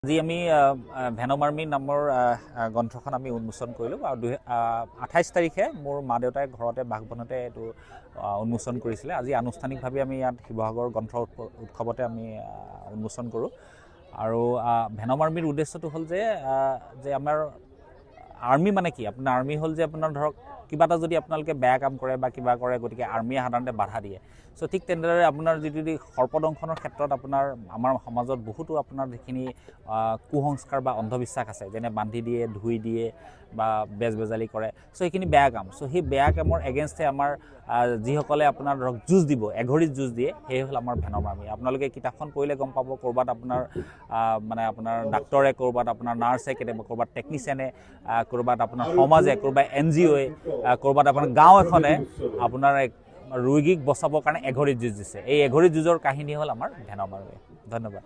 আজি আমি venom army নামৰ গ্ৰন্থখন আমি উন্মোচন কৰিলোঁ আৰু 28 তাৰিখে মোৰ মা দেউতাই ঘৰতে বাসভৱনতে এইটো উন্মোচন কৰিছিলে। আজি আনুষ্ঠানিকভাৱে আমি ইয়াত শিৱসাগৰ গ্ৰন্থ উৎসৱতে আমি উন্মোচন কৰোঁ। আৰু ভেনম আৰ্মিৰ উদ্দেশ্যটো হ'ল যে আমাৰ আৰ্মি মানে কি, আপোনাৰ আৰ্মি হ'ল যে আপোনাৰ ধৰক কিবা এটা যদি আপোনালোকে বেয়া কাম কৰে বা কিবা কৰে, গতিকে আৰ্মিয়ে সাধাৰণতে বাধা দিয়ে। চ' ঠিক তেনেদৰে আপোনাৰ যিটো সৰ্পদংশনৰ ক্ষেত্ৰত আপোনাৰ আমাৰ সমাজত বহুতো আপোনাৰ যিখিনি কুসংস্কাৰ বা অন্ধবিশ্বাস আছে, যেনে বান্ধি দিয়ে, ধুই দিয়ে বা বেজবেজালি কৰে, চ' সেইখিনি বেয়া কাম। চ' সেই বেয়া কামৰ এগেইনষ্টে আমাৰ যিসকলে আপোনাৰ ধৰক যুঁজ দিব, এঘৰীত যুঁজ দিয়ে, সেই হ'ল আমাৰ ভেনম আৰ্মি। আপোনালোকে কিতাপখন পঢ়িলে গম পাব, ক'ৰবাত আপোনাৰ মানে আপোনাৰ ডাক্তৰে, ক'ৰবাত আপোনাৰ নাৰ্ছে, কেতিয়াবা ক'ৰবাত টেকনিচিয়ানে, ক'ৰবাত আপোনাৰ সমাজে, ক'ৰবাত NGOয়ে, ক'ৰবাত আপোনাৰ গাঁও এখনে আপোনাৰ ৰোগীক বচাবৰ কাৰণে এঘৰীত যুঁজ দিছে। এই এঘৰীত যুঁজৰ কাহিনী হ'ল আমাৰ ভেনম আৰ্মি। ধন্যবাদ।